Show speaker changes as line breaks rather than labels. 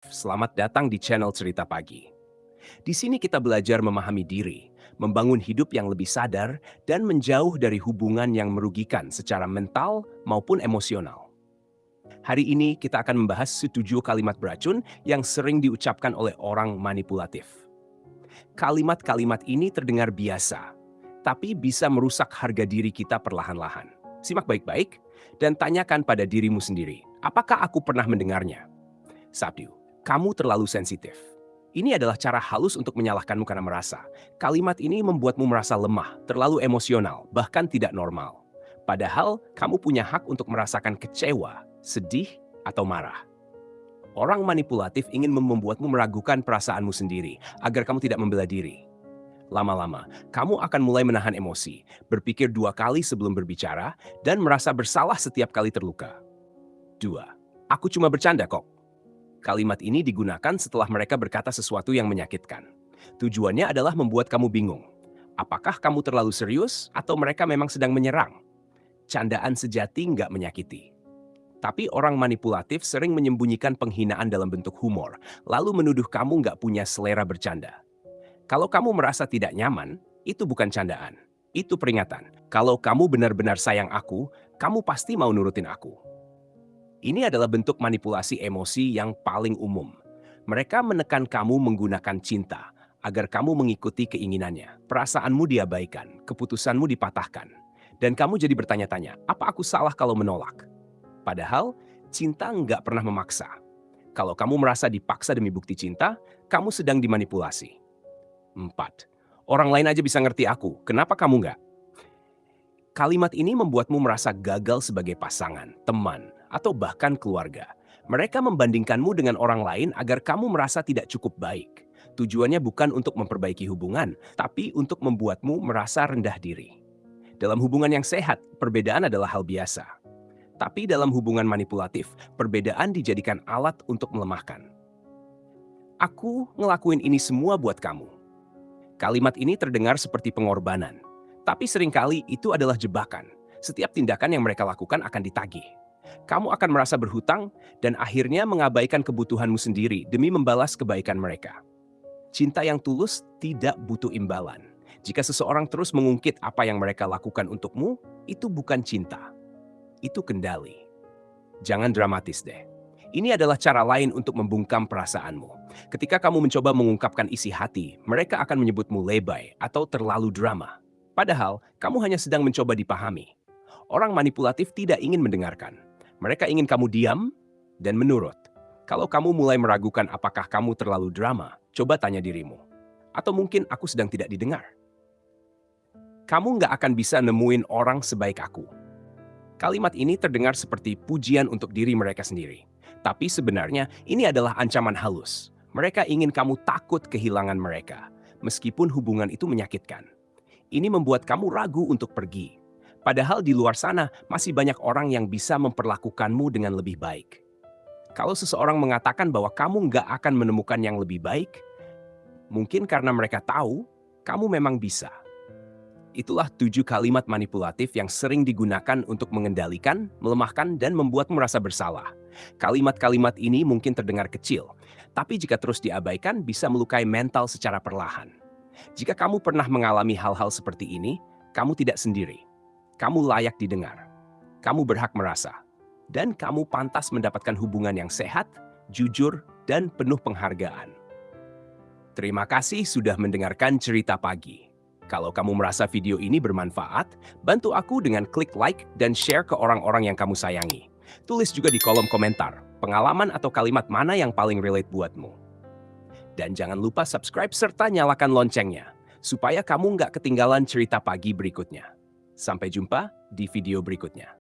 Selamat datang di channel Cerita Pagi. Di sini kita belajar memahami diri, membangun hidup yang lebih sadar, dan menjauh dari hubungan yang merugikan secara mental maupun emosional. Hari ini kita akan membahas 7 kalimat beracun yang sering diucapkan oleh orang manipulatif. Kalimat-kalimat ini terdengar biasa, tapi bisa merusak harga diri kita perlahan-lahan. Simak baik-baik dan tanyakan pada dirimu sendiri, apakah aku pernah mendengarnya? 1. Kamu terlalu sensitif. Ini adalah cara halus untuk menyalahkanmu karena merasa. Kalimat ini membuatmu merasa lemah, terlalu emosional, bahkan tidak normal. Padahal kamu punya hak untuk merasakan kecewa, sedih, atau marah. Orang manipulatif ingin membuatmu meragukan perasaanmu sendiri agar kamu tidak membela diri. Lama-lama, kamu akan mulai menahan emosi, berpikir 2 kali sebelum berbicara, dan merasa bersalah setiap kali terluka. 2. Aku cuma bercanda kok. Kalimat ini digunakan setelah mereka berkata sesuatu yang menyakitkan. Tujuannya adalah membuat kamu bingung. Apakah kamu terlalu serius atau mereka memang sedang menyerang? Candaan sejati nggak menyakiti. Tapi orang manipulatif sering menyembunyikan penghinaan dalam bentuk humor, lalu menuduh kamu nggak punya selera bercanda. Kalau kamu merasa tidak nyaman, itu bukan candaan. Itu peringatan. Kalau kamu benar-benar sayang aku, kamu pasti mau nurutin aku. Ini adalah bentuk manipulasi emosi yang paling umum. Mereka menekan kamu menggunakan cinta agar kamu mengikuti keinginannya. Perasaanmu diabaikan, keputusanmu dipatahkan. Dan kamu jadi bertanya-tanya, apa aku salah kalau menolak? Padahal, cinta nggak pernah memaksa. Kalau kamu merasa dipaksa demi bukti cinta, kamu sedang dimanipulasi. 4. Orang lain aja bisa ngerti aku, kenapa kamu nggak? Kalimat ini membuatmu merasa gagal sebagai pasangan, teman, atau bahkan keluarga. Mereka membandingkanmu dengan orang lain agar kamu merasa tidak cukup baik. Tujuannya bukan untuk memperbaiki hubungan, tapi untuk membuatmu merasa rendah diri. Dalam hubungan yang sehat, perbedaan adalah hal biasa. Tapi dalam hubungan manipulatif, perbedaan dijadikan alat untuk melemahkan. Aku ngelakuin ini semua buat kamu. Kalimat ini terdengar seperti pengorbanan. Tapi seringkali itu adalah jebakan. Setiap tindakan yang mereka lakukan akan ditagih. Kamu akan merasa berhutang dan akhirnya mengabaikan kebutuhanmu sendiri demi membalas kebaikan mereka. Cinta yang tulus tidak butuh imbalan. Jika seseorang terus mengungkit apa yang mereka lakukan untukmu, itu bukan cinta. Itu kendali. Jangan dramatis deh. Ini adalah cara lain untuk membungkam perasaanmu. Ketika kamu mencoba mengungkapkan isi hati, mereka akan menyebutmu lebay atau terlalu drama. Padahal, kamu hanya sedang mencoba dipahami. Orang manipulatif tidak ingin mendengarkan. Mereka ingin kamu diam dan menurut. Kalau kamu mulai meragukan apakah kamu terlalu drama, coba tanya dirimu. Atau mungkin aku sedang tidak didengar. Kamu nggak akan bisa nemuin orang sebaik aku. Kalimat ini terdengar seperti pujian untuk diri mereka sendiri. Tapi sebenarnya ini adalah ancaman halus. Mereka ingin kamu takut kehilangan mereka, meskipun hubungan itu menyakitkan. Ini membuat kamu ragu untuk pergi. Padahal di luar sana masih banyak orang yang bisa memperlakukanmu dengan lebih baik. Kalau seseorang mengatakan bahwa kamu nggak akan menemukan yang lebih baik, mungkin karena mereka tahu kamu memang bisa. Itulah 7 kalimat manipulatif yang sering digunakan untuk mengendalikan, melemahkan, dan membuatmu merasa bersalah. Kalimat-kalimat ini mungkin terdengar kecil, tapi jika terus diabaikan bisa melukai mental secara perlahan. Jika kamu pernah mengalami hal-hal seperti ini, kamu tidak sendiri. Kamu layak didengar. Kamu berhak merasa. Dan kamu pantas mendapatkan hubungan yang sehat, jujur, dan penuh penghargaan. Terima kasih sudah mendengarkan Cerita Pagi. Kalau kamu merasa video ini bermanfaat, bantu aku dengan klik like dan share ke orang-orang yang kamu sayangi. Tulis juga di kolom komentar, pengalaman atau kalimat mana yang paling relate buatmu. Dan jangan lupa subscribe serta nyalakan loncengnya, supaya kamu nggak ketinggalan cerita pagi berikutnya. Sampai jumpa di video berikutnya.